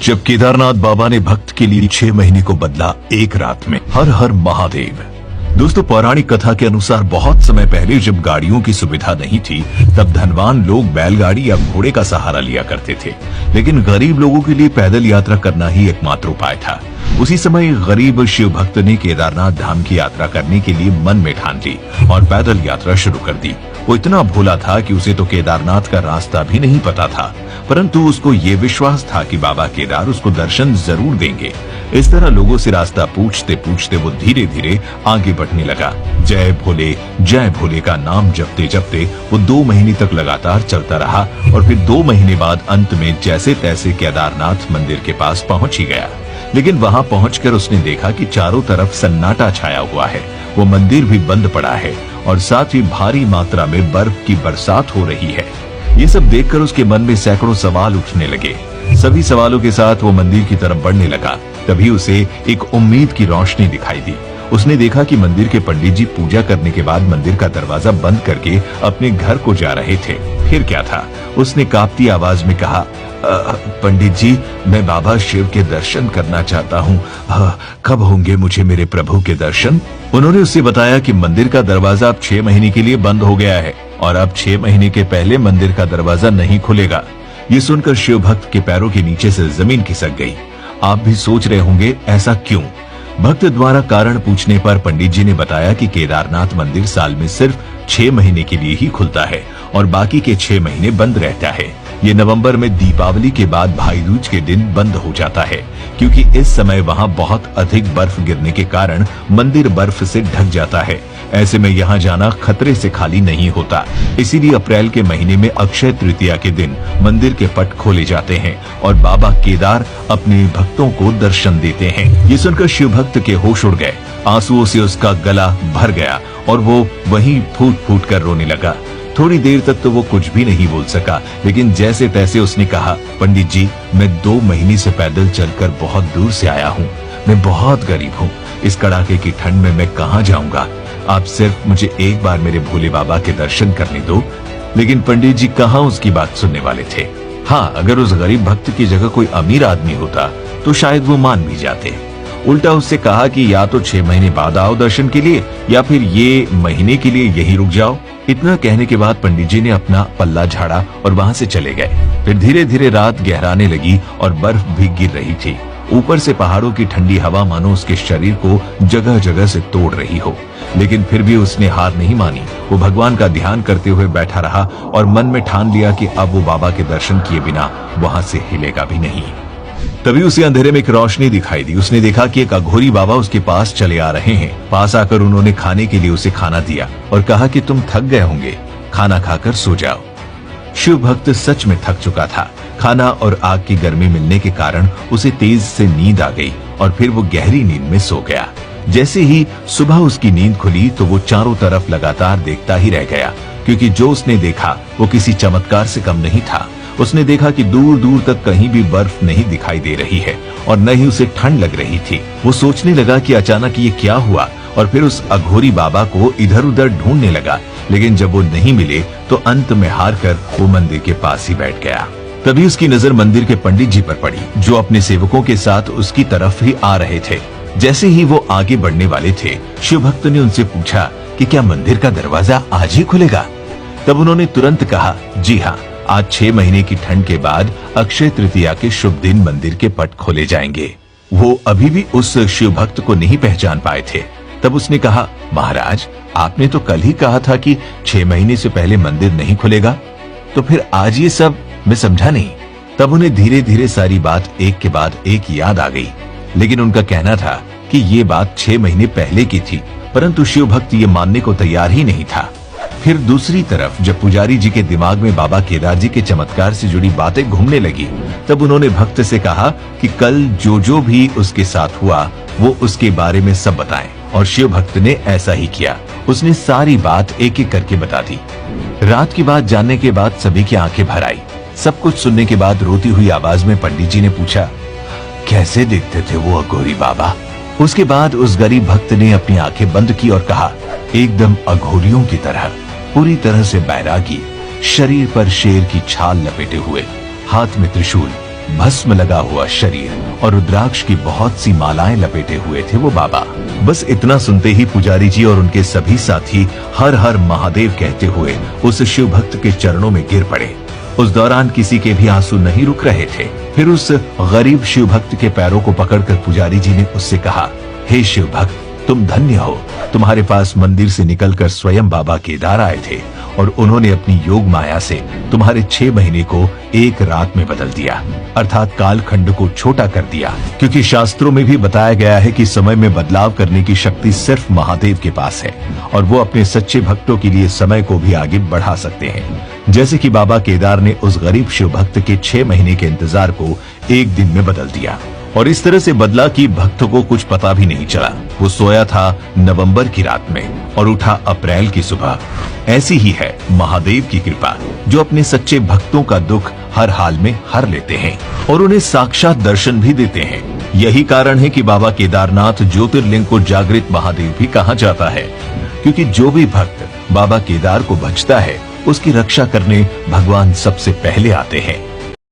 जब केदारनाथ बाबा ने भक्त के लिए 6 महीने को बदला एक रात में। हर हर महादेव। दोस्तों, पौराणिक कथा के अनुसार बहुत समय पहले जब गाड़ियों की सुविधा नहीं थी, तब धनवान लोग बैलगाड़ी या घोड़े का सहारा लिया करते थे, लेकिन गरीब लोगों के लिए पैदल यात्रा करना ही एकमात्र उपाय था। उसी समय गरीब शिव भक्त ने केदारनाथ धाम की यात्रा करने के लिए मन में ठान ली और पैदल यात्रा शुरू कर दी। वो इतना भोला था कि उसे तो केदारनाथ का रास्ता भी नहीं पता था, परंतु उसको ये विश्वास था कि बाबा केदार उसको दर्शन जरूर देंगे। इस तरह लोगों से रास्ता पूछते पूछते वो धीरे धीरे आगे बढ़ने लगा। जय भोले का नाम जपते जपते वो 2 महीने तक लगातार चलता रहा और फिर 2 महीने बाद अंत में जैसे तैसे केदारनाथ मंदिर के पास पहुंच ही गया। लेकिन वहां पहुंचकर उसने देखा कि चारों तरफ सन्नाटा छाया हुआ है, वो मंदिर भी बंद पड़ा है और साथ ही भारी मात्रा में बर्फ की बरसात हो रही है। ये सब देखकर उसके मन में सैकड़ों सवाल उठने लगे। सभी सवालों के साथ वो मंदिर की तरफ बढ़ने लगा। तभी उसे एक उम्मीद की रोशनी दिखाई दी। उसने देखा कि मंदिर के पंडित जी पूजा करने के बाद मंदिर का दरवाजा बंद करके अपने घर को जा रहे थे। फिर क्या था? उसने कांपती आवाज में कहा, पंडित जी, मैं बाबा शिव के दर्शन करना चाहता हूँ। कब होंगे मुझे मेरे प्रभु के दर्शन? उन्होंने उससे बताया कि मंदिर का दरवाजा अब 6 महीने के लिए बंद हो गया है और अब 6 महीने के पहले मंदिर का दरवाजा नहीं खुलेगा। ये सुनकर शिव भक्त के पैरों के नीचे से जमीन खिसक गई। आप भी सोच रहे होंगे ऐसा क्यों? भक्त द्वारा कारण पूछने पर पंडित जी ने बताया कि केदारनाथ मंदिर साल में सिर्फ 6 महीने के लिए ही खुलता है और बाकी के 6 महीने बंद रहता है। ये नवंबर में दीपावली के बाद भाई दूज के दिन बंद हो जाता है, क्योंकि इस समय वहाँ बहुत अधिक बर्फ गिरने के कारण मंदिर बर्फ से ढक जाता है। ऐसे में यहाँ जाना खतरे से खाली नहीं होता। इसीलिए अप्रैल के महीने में अक्षय तृतीया के दिन मंदिर के पट खोले जाते हैं और बाबा केदार अपने भक्तों को दर्शन देते हैं। ये सुनकर शिव भक्त के होश उड़ गए। आंसुओं से उसका गला भर गया और वो वहीं फूट फूट कर रोने लगा। थोड़ी देर तक तो वो कुछ भी नहीं बोल सका, लेकिन जैसे तैसे उसने कहा, पंडित जी, मैं 2 महीने से पैदल चलकर बहुत दूर से आया हूँ। मैं बहुत गरीब हूँ। इस कड़ाके की ठंड में मैं कहाँ जाऊंगा? आप सिर्फ मुझे एक बार मेरे भोले बाबा के दर्शन करने दो। लेकिन पंडित जी कहाँ उसकी बात सुनने वाले थे। हाँ, अगर उस गरीब भक्त की जगह कोई अमीर आदमी होता तो शायद वो मान भी जाते। उल्टा उससे कहा कि या तो 6 महीने बाद आओ दर्शन के लिए, या फिर ये महीने के लिए यहीं रुक जाओ। इतना कहने के बाद पंडित जी ने अपना पल्ला झाड़ा और वहाँ से चले गए। फिर धीरे धीरे रात गहराने लगी और बर्फ भी गिर रही थी। ऊपर से पहाड़ों की ठंडी हवा मानो उसके शरीर को जगह जगह से तोड़ रही हो, लेकिन फिर भी उसने हार नहीं मानी। वो भगवान का ध्यान करते हुए बैठा रहा और मन में ठान लिया कि अब वो बाबा के दर्शन किए बिना वहाँ से हिलेगा भी नहीं। तभी उसे अंधेरे में एक रोशनी दिखाई दी। उसने देखा कि एक अघोरी बाबा उसके पास चले आ रहे हैं। पास आकर उन्होंने खाने के लिए उसे खाना दिया और कहा कि तुम थक गए होंगे, खाना खाकर सो जाओ। शिव भक्त सच में थक चुका था। खाना और आग की गर्मी मिलने के कारण उसे तेज से नींद आ गई और फिर वो गहरी नींद में सो गया। जैसे ही सुबह उसकी नींद खुली तो वो चारों तरफ लगातार देखता ही रह गया, क्योंकि जो उसने देखा वो किसी चमत्कार से कम नहीं था। उसने देखा कि दूर दूर तक कहीं भी बर्फ नहीं दिखाई दे रही है और न ही उसे ठंड लग रही थी। वो सोचने लगा कि अचानक ये क्या हुआ और फिर उस अघोरी बाबा को इधर उधर ढूंढने लगा, लेकिन जब वो नहीं मिले तो अंत में हार कर वो मंदिर के पास ही बैठ गया। तभी उसकी नजर मंदिर के पंडित जी पर पड़ी, जो अपने सेवकों के साथ उसकी तरफ ही आ रहे थे। जैसे ही वो आगे बढ़ने वाले थे, शिव भक्त ने उनसे पूछा कि क्या मंदिर का दरवाजा आज ही खुलेगा? तब उन्होंने तुरंत कहा, जी हाँ, आज 6 महीने की ठंड के बाद अक्षय तृतीया के शुभ दिन मंदिर के पट खोले जाएंगे। वो अभी भी उस शिव भक्त को नहीं पहचान पाए थे। तब उसने कहा, महाराज, आपने तो कल ही कहा था कि 6 महीने से पहले मंदिर नहीं खुलेगा, तो फिर आज ये सब मैं समझा नहीं। तब उन्हें धीरे धीरे सारी बात एक के बाद एक याद आ गई, लेकिन उनका कहना था कि ये बात 6 महीने पहले की थी, परंतु शिव भक्त ये मानने को तैयार ही नहीं था। फिर दूसरी तरफ जब पुजारी जी के दिमाग में बाबा केदार जी के चमत्कार से जुड़ी बातें घूमने लगी, तब उन्होंने भक्त से कहा कि कल जो भी उसके साथ हुआ वो उसके बारे में सब बताएं, और शिव भक्त ने ऐसा ही किया। उसने सारी बात एक एक करके बता दी। रात की बात जानने के बाद सभी की आंखें भर आई। सब कुछ सुनने के बाद रोती हुई आवाज में पंडित जी ने पूछा, कैसे दिखते थे वो अघोरी बाबा? उसके बाद उस गरीब भक्त ने अपनी आंखें बंद की और कहा, एकदम अघोरियों की तरह, पूरी तरह से बैरागी, शरीर पर शेर की छाल लपेटे हुए, हाथ में त्रिशूल, भस्म लगा हुआ शरीर और रुद्राक्ष की बहुत सी मालाएं लपेटे हुए थे वो बाबा। बस इतना सुनते ही पुजारी जी और उनके सभी साथी हर हर महादेव कहते हुए उस शिव भक्त के चरणों में गिर पड़े। उस दौरान किसी के भी आंसू नहीं रुक रहे थे। फिर उस गरीब शिव भक्त के पैरों को पकड़कर पुजारी जी ने उससे कहा, हे शिव भक्त, तुम धन्य हो। तुम्हारे पास मंदिर से निकलकर स्वयं बाबा केदार आए थे और उन्होंने अपनी योग माया से तुम्हारे 6 महीने को 1 रात में बदल दिया, अर्थात कालखंड को छोटा कर दिया। क्योंकि शास्त्रों में भी बताया गया है कि समय में बदलाव करने की शक्ति सिर्फ महादेव के पास है और वो अपने सच्चे भक्तों के लिए समय को भी आगे बढ़ा सकते हैं। जैसे कि बाबा केदार ने उस गरीब शिव भक्त के 6 महीने के इंतजार को 1 दिन में बदल दिया और इस तरह से बदला कि भक्त को कुछ पता भी नहीं चला। वो सोया था नवंबर की रात में और उठा अप्रैल की सुबह। ऐसी ही है महादेव की कृपा, जो अपने सच्चे भक्तों का दुख हर हाल में हर लेते हैं और उन्हें साक्षात दर्शन भी देते हैं। यही कारण है कि बाबा केदारनाथ ज्योतिर्लिंग को जागृत महादेव भी कहा जाता है, क्योंकि जो भी भक्त बाबा केदार को भजता है उसकी रक्षा करने भगवान सबसे पहले आते हैं।